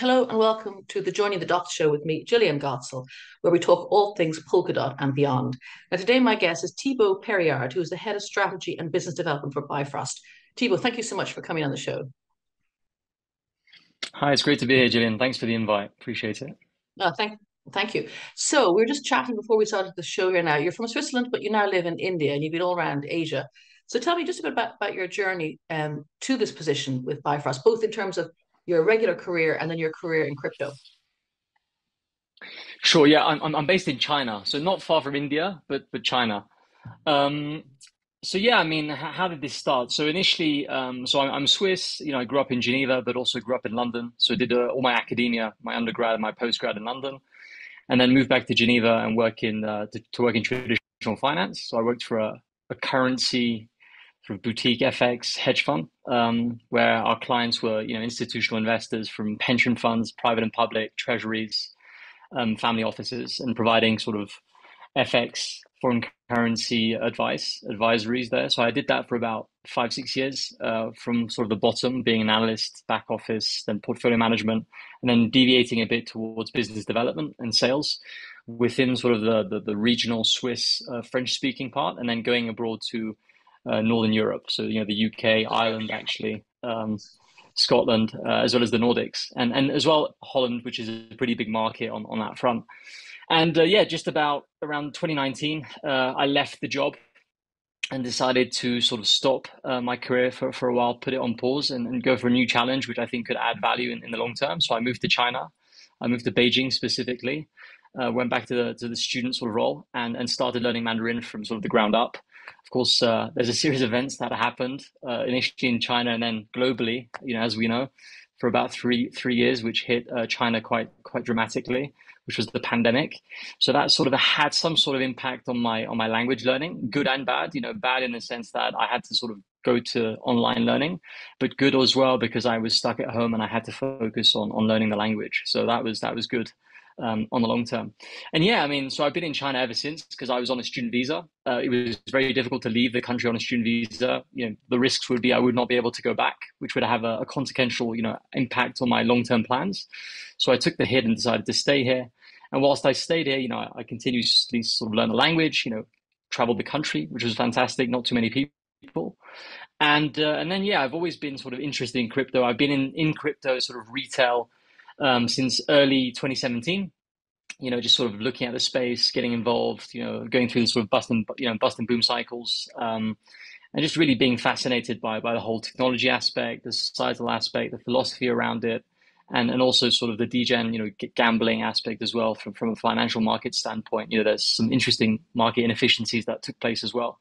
Hello and welcome to the Joining the Dots show with me, Gillian Gotzel, where we talk all things polka dot and beyond. Now, today my guest is Thibault Perreard, who is the head of strategy and business development for BiFrost. Thibault, thank you so much for coming on the show. Hi, it's great to be here, Gillian. Thanks for the invite. Appreciate it. No, thank you. So we were just chatting before we started the show here. Now you're from Switzerland, but you now live in India and you've been all around Asia. So tell me just a bit about your journey to this position with BiFrost, both in terms of your regular career and then your career in crypto. Sure. Yeah, I'm based in China, so not far from India, but China. Um, so yeah, I mean, how did this start? So initially, I'm Swiss. I grew up in Geneva, but also grew up in London. So I did all my academia, my undergrad, and my postgrad in London, and then moved back to Geneva and work in to work in traditional finance. So I worked for a currency sort of boutique FX hedge fund, where our clients were, institutional investors from pension funds, private and public, treasuries, family offices, and providing sort of FX foreign currency advisories there. So I did that for about 5, 6 years, from sort of the bottom, being an analyst, back office, then portfolio management, and then deviating a bit towards business development and sales within sort of the regional Swiss French speaking part, and then going abroad to Northern Europe. So the UK, Ireland, actually. Scotland, as well as the Nordics, and as well Holland, which is a pretty big market on that front. And yeah, just about around 2019, I left the job and decided to sort of stop my career for a while, put it on pause, and go for a new challenge, which I think could add value in the long term. So I moved to China. I moved to Beijing specifically. Went back to the student sort of role and started learning Mandarin from sort of the ground up. Of course, there's a series of events that happened initially in China and then globally, as we know, for about three years, which hit China quite dramatically, which was the pandemic. So that sort of had some sort of impact on my language learning, good and bad. Bad in the sense that I had to sort of go to online learning, but good as well because I was stuck at home and I had to focus on learning the language. So that was good. On the long term. And yeah, I mean, so I've been in China ever since because I was on a student visa. It was very difficult to leave the country on a student visa. The risks would be I would not be able to go back, which would have a consequential, impact on my long-term plans. So I took the hit and decided to stay here. And whilst I stayed here, I continuously sort of learn the language, traveled the country, which was fantastic. Not too many people. And then yeah, I've always been sort of interested in crypto. I've been in crypto sort of retail since early 2017. Just sort of looking at the space, getting involved, going through the sort of bust and boom cycles, and just really being fascinated by the whole technology aspect, the societal aspect, the philosophy around it, and also sort of the degen, gambling aspect as well from a financial market standpoint. There's some interesting market inefficiencies that took place as well.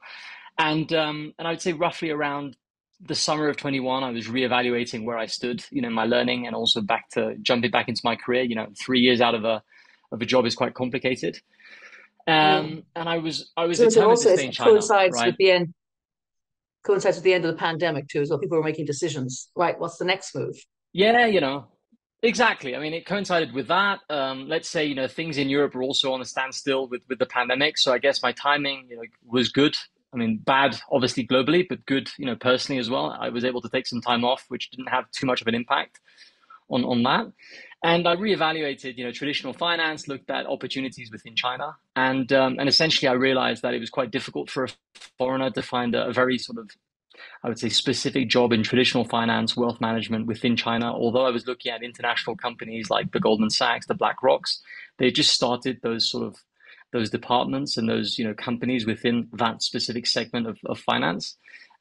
And I would say roughly around the summer of 21, I was reevaluating where I stood, in my learning and also back to jumping back into my career. 3 years out of a job is quite complicated. Yeah. And I was So it determined to also stay it in China, coincides with right? the end coincides with the end of the pandemic too, as well. People were making decisions. Right, what's the next move? Yeah, exactly. I mean, it coincided with that. Let's say, things in Europe were also on a standstill with the pandemic. So I guess my timing, was good. I mean, bad, obviously, globally, but good, personally as well. I was able to take some time off, which didn't have too much of an impact on that. And I reevaluated, traditional finance, looked at opportunities within China, and essentially I realized that it was quite difficult for a foreigner to find a very sort of, I would say, specific job in traditional finance, wealth management within China. Although I was looking at international companies like the Goldman Sachs, the BlackRocks, they just started those departments and those companies within that specific segment of finance.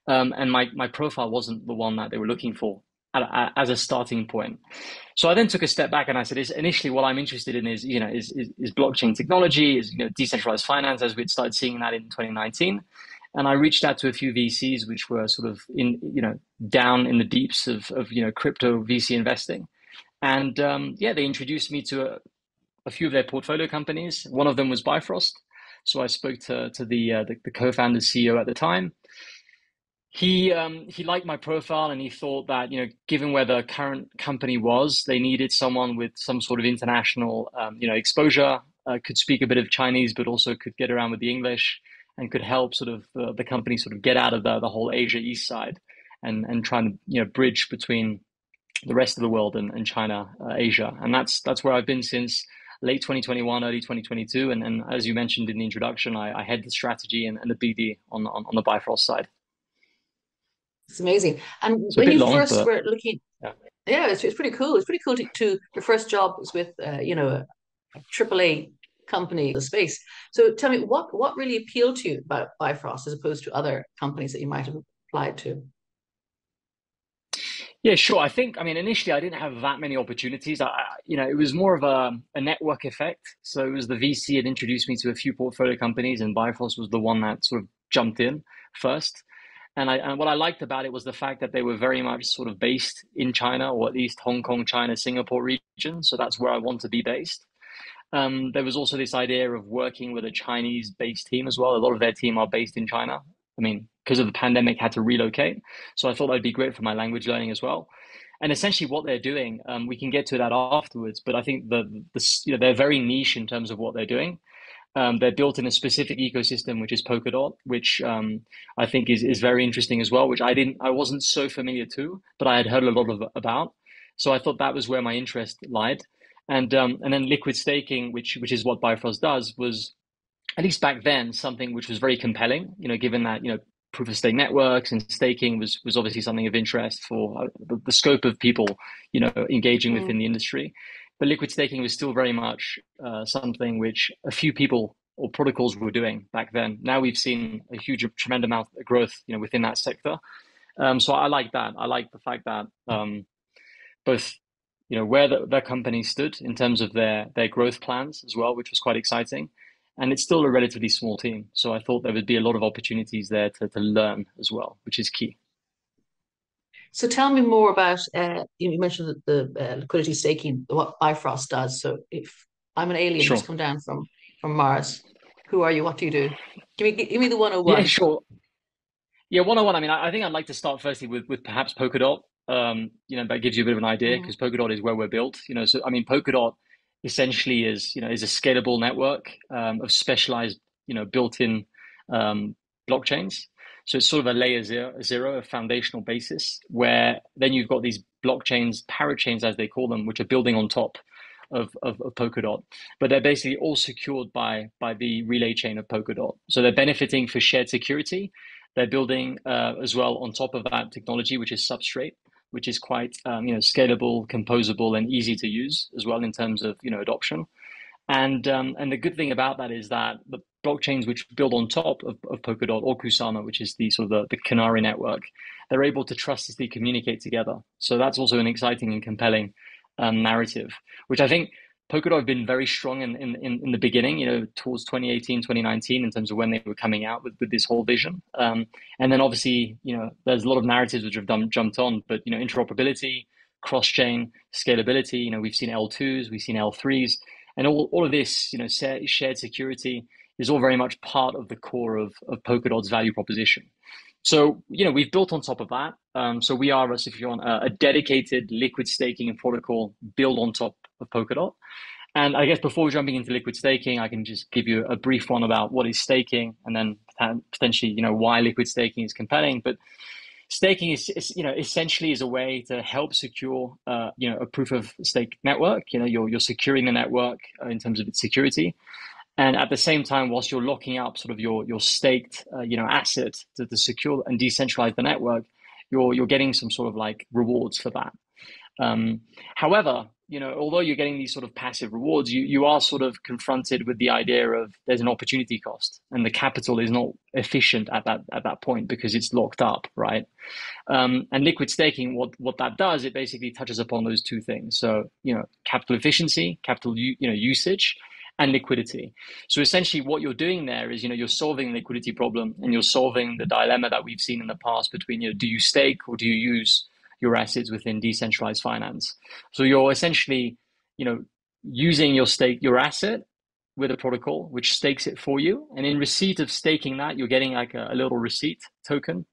And my profile wasn't the one that they were looking for as a starting point. So I then took a step back and I said, initially, what I'm interested in is blockchain technology, is decentralized finance, as we'd started seeing that in 2019. And I reached out to a few VCs, which were sort of in down in the deeps of crypto VC investing. And yeah, they introduced me to a few of their portfolio companies. One of them was Bifrost. So I spoke to the co-founder CEO at the time. He liked my profile and he thought that given where the current company was, they needed someone with some sort of international exposure, could speak a bit of Chinese, but also could get around with the English and could help sort of the company sort of get out of the whole Asia East side and try and bridge between the rest of the world and China, Asia, and that's where I've been since late 2021, early 2022. And as you mentioned in the introduction, I head the strategy and the BD on the BiFrost side. It's amazing. And So a when bit you long, first but were looking, yeah. yeah, it's pretty cool. It's pretty cool to your first job was with, a AAA company in the space. So tell me, what really appealed to you about Bifrost as opposed to other companies that you might have applied to? Yeah, sure. I mean, initially I didn't have that many opportunities. It was more of a network effect. So it was the VC had introduced me to a few portfolio companies, and Bifrost was the one that sort of jumped in first. And what I liked about it was the fact that they were very much sort of based in China, or at least Hong Kong, China, Singapore region. So that's where I want to be based. There was also this idea of working with a Chinese-based team as well. A lot of their team are based in China. I mean, because of the pandemic, had to relocate. So I thought that'd be great for my language learning as well. And essentially, what they're doing, we can get to that afterwards. But I think they're very niche in terms of what they're doing. They're built in a specific ecosystem, which is Polkadot, which I think is very interesting as well. Which I wasn't so familiar to, but I had heard a lot about. So I thought that was where my interest lied. And then liquid staking, which is what Bifrost does, was at least back then something which was very compelling. Given that proof of stake networks and staking was obviously something of interest for the scope of people engaging within Mm. the industry. But liquid staking was still very much something which a few people or protocols were doing back then. Now we've seen a huge, tremendous amount of growth, within that sector. So I like that. I like the fact that both where their company stood in terms of their growth plans as well, which was quite exciting. And it's still a relatively small team, so I thought there would be a lot of opportunities there to learn as well, which is key. So tell me more about, you mentioned the liquidity staking, what Bifrost does. So if I'm an alien who's Sure. come down from Mars, who are you? What do you do? Give me the Yeah, 101. sure. Yeah, 101. I mean, I think I'd like to start firstly with perhaps Polkadot. That gives you a bit of an idea Mm-hmm. because Polkadot is where we're built. So I mean, Polkadot essentially is a scalable network of specialized, built-in um, blockchains. So it's sort of a layer zero, a foundational basis, where then you've got these blockchains, parachains as they call them, which are building on top of Polkadot, but they're basically all secured by the relay chain of Polkadot. So they're benefiting for shared security. They're building as well on top of that technology, which is Substrate, which is quite scalable, composable, and easy to use as well in terms of adoption. And the good thing about that is that the blockchains which build on top of Polkadot or Kusama, which is the sort of the Canary network, they're able to trustlessly communicate together. So that's also an exciting and compelling narrative, which I think Polkadot have been very strong in the beginning, towards 2018, 2019, in terms of when they were coming out with this whole vision. And then obviously, there's a lot of narratives which have jumped on, but, interoperability, cross-chain, scalability, we've seen L2s, we've seen L3s, and all of this, shared security is all very much part of the core of Polkadot's value proposition. So, we've built on top of that. So we are, if you want, a dedicated liquid staking and protocol built on top of Polkadot. And I guess before jumping into liquid staking, I can just give you a brief one about what is staking, and then potentially, why liquid staking is compelling. But staking is essentially is a way to help secure a proof of stake network. You're securing the network in terms of its security, and at the same time, whilst you're locking up sort of your staked asset to secure and decentralize the network, you're getting some sort of like rewards for that. However, although you're getting these sort of passive rewards, you are sort of confronted with the idea of there's an opportunity cost, and the capital is not efficient at that point because it's locked up, right? And liquid staking, what that does, it basically touches upon those two things. So, capital efficiency, capital usage, and liquidity. So essentially, what you're doing there is, you're solving the liquidity problem, and you're solving the dilemma that we've seen in the past between, do you stake or do you use your assets within decentralized finance? So you're essentially, using your asset with a protocol which stakes it for you, and in receipt of staking that, you're getting like a little receipt token,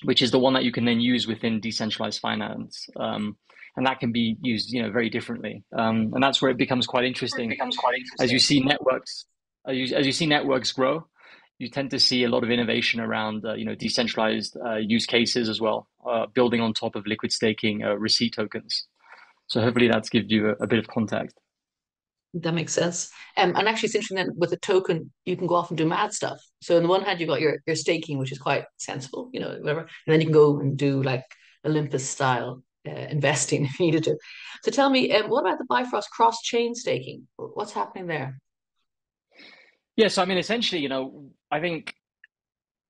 which is the one that you can then use within decentralized finance. And that can be used, very differently. And that's where it becomes quite interesting as you see networks, as you see networks grow. you tend to see a lot of innovation around decentralized use cases as well, building on top of liquid staking receipt tokens. So hopefully that's gives you a bit of context. That makes sense. And actually, it's interesting that with a token, you can go off and do mad stuff. So on the one hand, you've got your staking, which is quite sensible, whatever. And then you can go and do like Olympus style investing if you needed to. So tell me, what about the Bifrost cross-chain staking? What's happening there? Yeah, so I mean, essentially, I think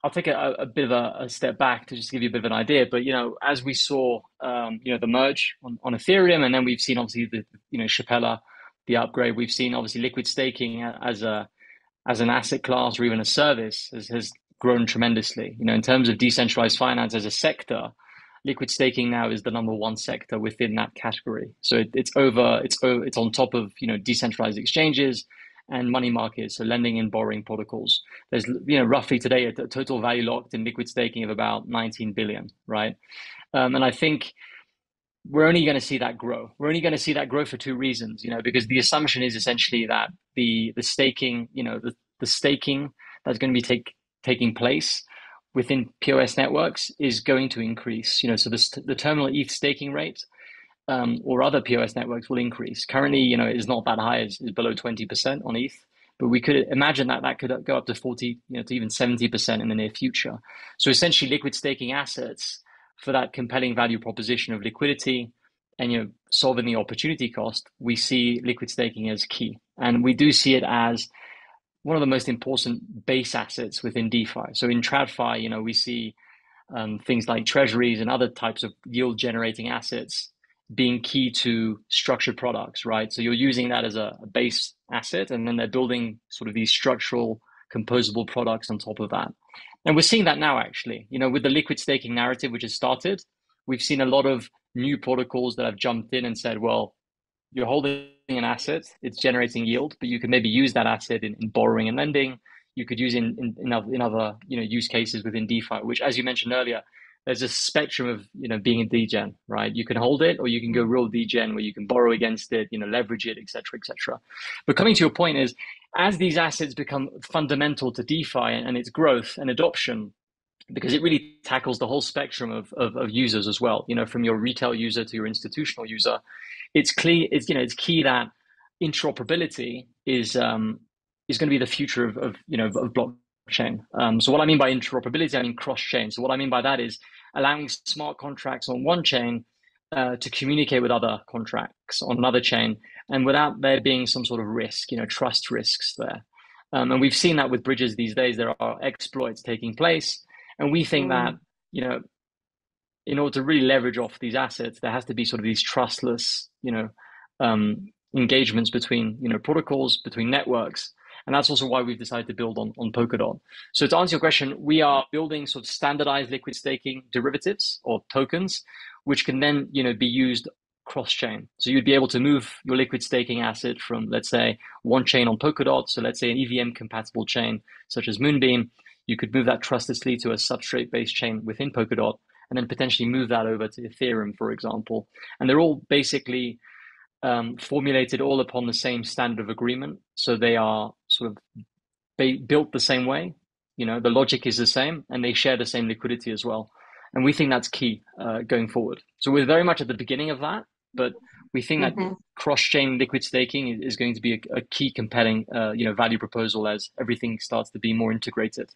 I'll take a bit of a step back to just give you a bit of an idea. But as we saw, the merge on Ethereum, and then we've seen obviously the Shapella, the upgrade. We've seen obviously liquid staking as an asset class or even a service has grown tremendously. In terms of decentralized finance as a sector, liquid staking now is the number one sector within that category. So it's on top of decentralized exchanges and money markets, so lending and borrowing protocols. There's roughly today a total value locked in liquid staking of about 19 billion, right? And I think we're only going to see that grow. We're only going to see that grow for two reasons, because the assumption is essentially that the staking, the staking that's going to be taking place within POS networks is going to increase. So the terminal ETH staking rate or other POS networks will increase. Currently, it is not that high; it's below 20% on ETH. But we could imagine that could go up to 40, to even 70% in the near future. So essentially, liquid staking assets for that compelling value proposition of liquidity and solving the opportunity cost, we see liquid staking as key, and we do see it as one of the most important base assets within DeFi. So in TradFi, we see things like treasuries and other types of yield generating assets being key to structured products, right? So you're using that as a base asset, and then they're building sort of these structural composable products on top of that. And we're seeing that now, actually, with the liquid staking narrative, which has started, we've seen a lot of new protocols that have jumped in and said, well, you're holding an asset, it's generating yield, but you can maybe use that asset in borrowing and lending. You could use in other use cases within DeFi, which, as you mentioned earlier, there's a spectrum of being a degen, right? You can hold it, or you can go real degen where you can borrow against it, leverage it, etc., etc. But coming to your point is, as these assets become fundamental to DeFi and its growth and adoption, because it really tackles the whole spectrum of users as well, from your retail user to your institutional user, it's key that interoperability is going to be the future of blockchain. So what I mean by interoperability, I mean cross-chain. So what I mean by that is allowing smart contracts on one chain to communicate with other contracts on another chain, and without there being some sort of risk, trust risks there. And we've seen that with bridges these days. There are exploits taking place, and we think that in order to really leverage off these assets, there has to be sort of these trustless, engagements between, protocols, between networks. And that's also why we've decided to build on Polkadot. So to answer your question, we are building sort of standardized liquid staking derivatives or tokens, which can then, be used cross-chain. So you'd be able to move your liquid staking asset from, let's say, one chain on Polkadot. So let's say an EVM compatible chain, such as Moonbeam. You could move that trustlessly to a substrate-based chain within Polkadot, and then potentially move that over to Ethereum, for example. And they're all basically formulated all upon the same standard of agreement. So they are sort of built the same way. The logic is the same, and they share the same liquidity as well. And we think that's key going forward. So we're very much at the beginning of that, but we think that cross-chain liquid staking is going to be a key compelling value proposal as everything starts to be more integrated.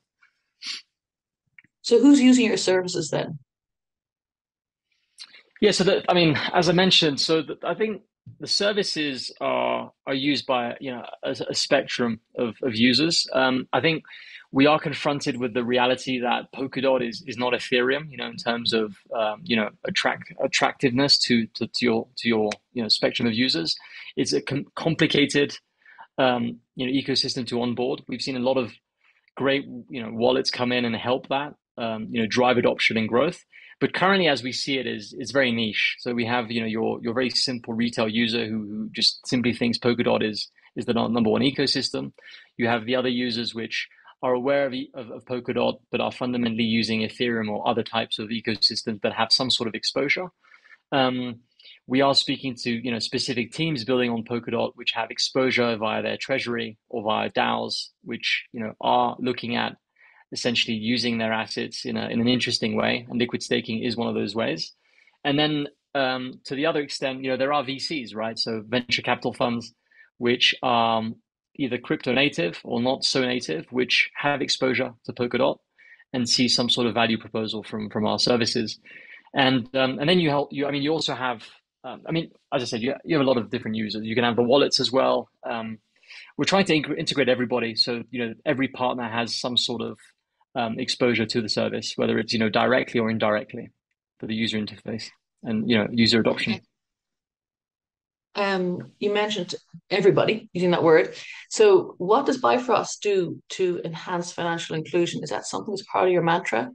So who's using your services then? Yeah, so as I mentioned, I think the services are used by a spectrum of users. I think we are confronted with the reality that Polkadot is not Ethereum, in terms of attractiveness to your spectrum of users. It's a complicated ecosystem to onboard. We've seen a lot of great wallets come in and help that drive adoption and growth. But currently, as we see it, is very niche. So we have your very simple retail user who just simply thinks Polkadot is the number one ecosystem. You have the other users which are aware of Polkadot but are fundamentally using Ethereum or other types of ecosystems that have some sort of exposure. We are speaking to specific teams building on Polkadot which have exposure via their treasury or via DAOs, which are looking at essentially using their assets in an interesting way, and liquid staking is one of those ways. And then to the other extent, there are VCs, right? So venture capital funds, which are either crypto native or not so native, which have exposure to Polkadot and see some sort of value proposal from our services. And then you also have, as I said, you have a lot of different users. You can have the wallets as well. We're trying to integrate everybody, so every partner has some sort of exposure to the service, whether it's directly or indirectly, for the user interface and user adoption. Okay. You mentioned everybody using that word. So, what does Bifrost do to enhance financial inclusion? Is that something that's part of your mantra?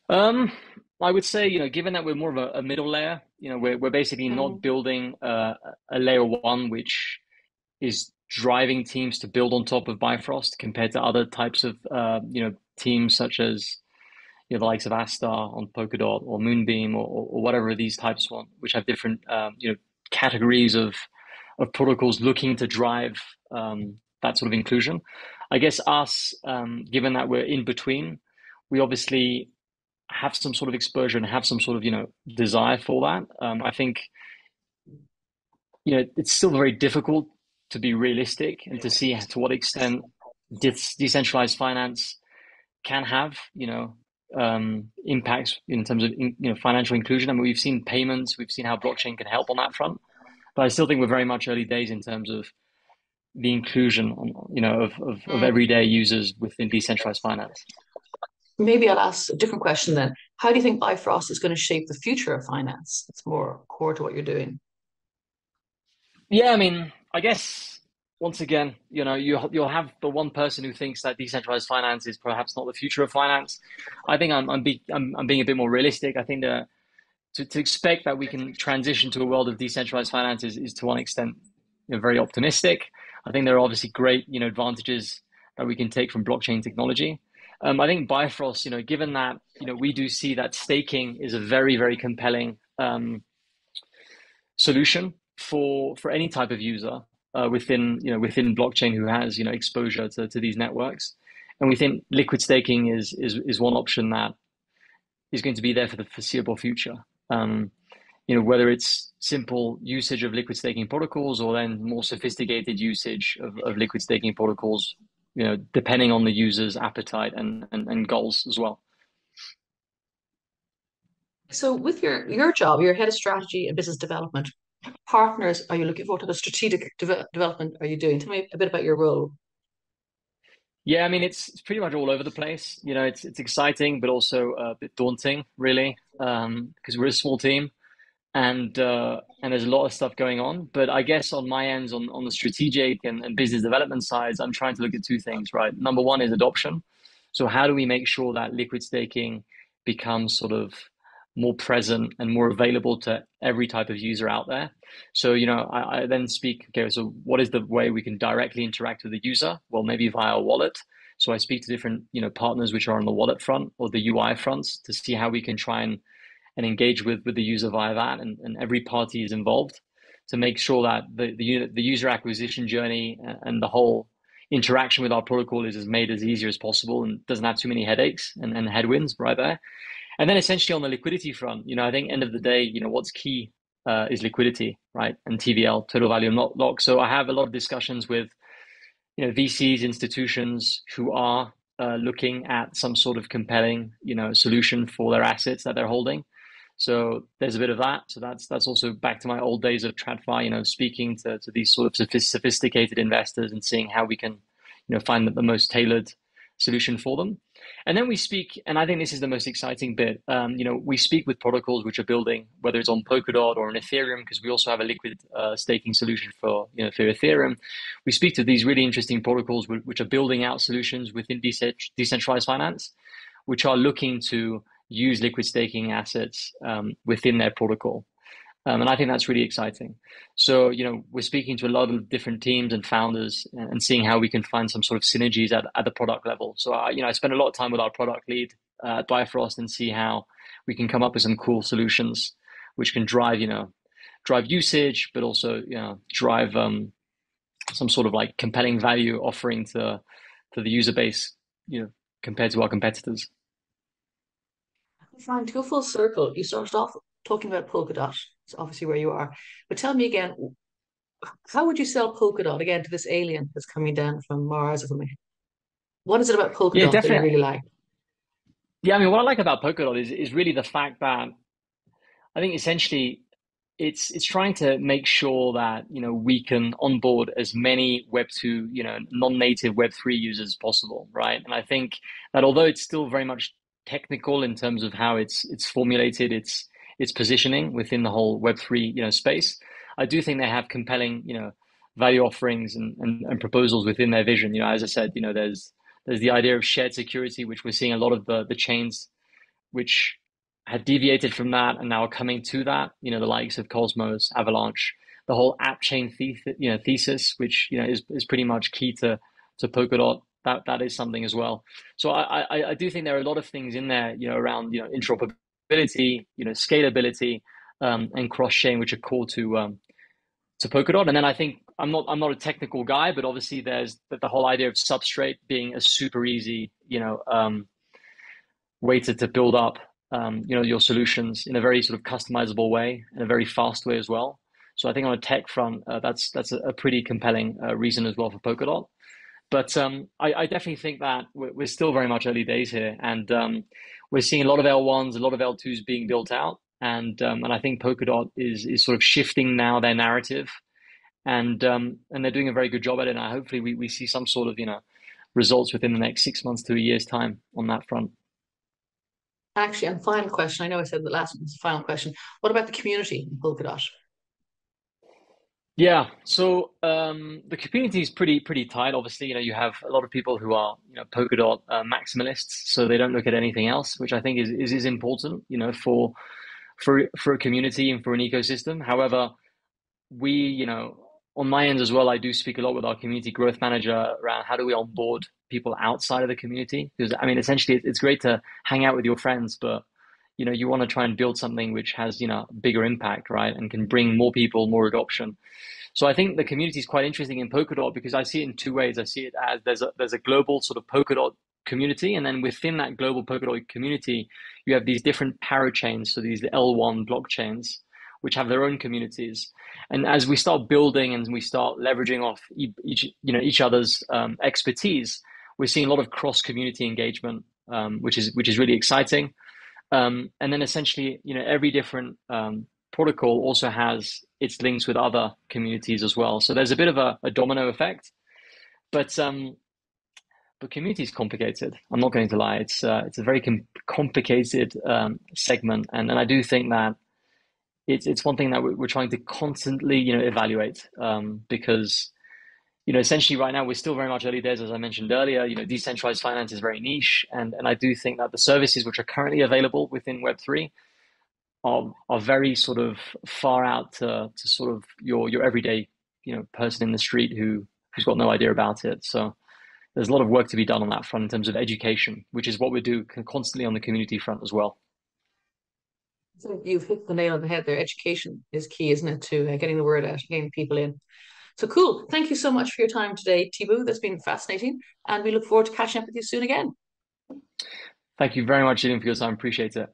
Um, I would say, given that we're more of a middle layer, we're basically not Mm. building a layer one, which is driving teams to build on top of Bifrost compared to other types of teams such as the likes of Astar on Polkadot or Moonbeam or whatever of these types want, which have different categories of protocols looking to drive that sort of inclusion. I guess us, given that we're in between, we obviously have some sort of exposure and have some sort of desire for that. I think it's still very difficult to be realistic and to see to what extent decentralized finance can have impacts in terms of financial inclusion. I mean, we've seen payments, we've seen how blockchain can help on that front, but I still think we're very much early days in terms of the inclusion of Mm. everyday users within decentralized finance. Maybe I'll ask a different question then. How do you think Bifrost is going to shape the future of finance? It's more core to what you're doing. Yeah, I mean, I guess once again, you'll have the one person who thinks that decentralized finance is perhaps not the future of finance. I think I'm being a bit more realistic. I think that to expect that we can transition to a world of decentralized finance is to one extent very optimistic. I think there are obviously great advantages that we can take from blockchain technology. I think Bifrost, given that we do see that staking is a very, very compelling solution for any type of user within blockchain who has exposure to these networks, and we think liquid staking is one option that is going to be there for the foreseeable future. Whether it's simple usage of liquid staking protocols or then more sophisticated usage of liquid staking protocols, depending on the user's appetite and goals as well. So, with your job, you're head of strategy and business development. Partners are you looking for? What type of strategic development are you doing? Tell me a bit about your role. Yeah, I mean it's pretty much all over the place. It's exciting, but also a bit daunting, really, because we're a small team and there's a lot of stuff going on. But I guess on my ends, on the strategic and business development sides, I'm trying to look at two things, right? Number one is adoption. So how do we make sure that liquid staking becomes sort of more present and more available to every type of user out there? So, I then speak, okay, so what is the way we can directly interact with the user? Well, maybe via a wallet. So I speak to different, partners which are on the wallet front or the UI fronts to see how we can try and engage with the user via that, and every party is involved to make sure that the user acquisition journey and the whole interaction with our protocol is made as easy as possible and doesn't have too many headaches and headwinds right there. And then essentially on the liquidity front, I think end of the day, what's key is liquidity, right? And TVL, total value not lock. So I have a lot of discussions with VCs, institutions who are looking at some sort of compelling solution for their assets that they're holding. So there's a bit of that. So that's also back to my old days of TradFi, speaking to these sort of sophisticated investors and seeing how we can, find the most tailored solution for them. And then we speak, and I think this is the most exciting bit. We speak with protocols which are building, whether it's on Polkadot or on Ethereum, because we also have a liquid staking solution for Ethereum. We speak to these really interesting protocols which are building out solutions within decentralized finance, which are looking to use liquid staking assets within their protocol. And I think that's really exciting. So, we're speaking to a lot of different teams and founders and seeing how we can find some sort of synergies at the product level. So, I spend a lot of time with our product lead at Bifrost and see how we can come up with some cool solutions which can drive usage, but also, drive some sort of like compelling value offering to for the user base, you know, compared to our competitors. Fine, to go full circle, you started off talking about Polkadot. It's obviously where you are. But tell me again, how would you sell Polkadot again to this alien that's coming down from Mars or something? What is it about Yeah, Polkadot that you definitely. really like? Yeah, I mean, what I like about Polkadot is really the fact that I think essentially it's trying to make sure that we can onboard as many Web2 non-native Web3 users as possible, right? And I think that although it's still very much technical in terms of how it's formulated, its positioning within the whole Web3 space, I do think they have compelling value offerings and proposals within their vision. As I said, there's the idea of shared security, which we're seeing a lot of the chains which had deviated from that and now are coming to that. The likes of Cosmos, Avalanche, the whole app chain thesis, which is pretty much key to Polkadot. That is something as well. So I do think there are a lot of things in there, around interoperability, scalability, and cross chain, which are core to Polkadot. And then I think I'm not a technical guy, but obviously there's the whole idea of substrate being a super easy way to build up your solutions in a very sort of customizable way, in a very fast way as well. So I think on a tech front, that's a pretty compelling reason as well for Polkadot. But I definitely think that we're still very much early days here, and we're seeing a lot of L1s, a lot of L2s being built out, and I think Polkadot is sort of shifting now their narrative, and they're doing a very good job at it. And hopefully we see some sort of results within the next 6 months to a year's time on that front. Actually, and final question. I know I said the last one was the final question. What about the community in Polkadot? Yeah, so the community is pretty tight. Obviously, you have a lot of people who are Polkadot maximalists, so they don't look at anything else, which I think is important, for a community and for an ecosystem. However, we, on my end as well, I do speak a lot with our community growth manager around how do we onboard people outside of the community, because I mean, essentially, it's great to hang out with your friends, but you want to try and build something which has bigger impact, right, and can bring more people, more adoption. So I think the community is quite interesting in Polkadot because I see it in two ways. I see it as there's a global sort of Polkadot community, and then within that global Polkadot community, you have these different parachains, so these L1 blockchains, which have their own communities. And as we start building and we start leveraging off each other's expertise, we're seeing a lot of cross community engagement, which is really exciting. And then essentially, every different protocol also has its links with other communities as well. So there's a bit of a domino effect, but community is complicated. I'm not going to lie; it's a very complicated segment, and I do think that it's one thing that we're trying to constantly evaluate, because essentially right now we're still very much early days, as I mentioned earlier. Decentralized finance is very niche, and I do think that the services which are currently available within Web3 are very sort of far out to sort of your everyday person in the street who's got no idea about it. So there's a lot of work to be done on that front in terms of education, which is what we do constantly on the community front as well. So you've hit the nail on the head there. Education is key, isn't it, to getting the word out, getting people in. So cool. Thank you so much for your time today, Thibault. That's been fascinating. And we look forward to catching up with you soon again. Thank you very much, Ian, for your time. Appreciate it.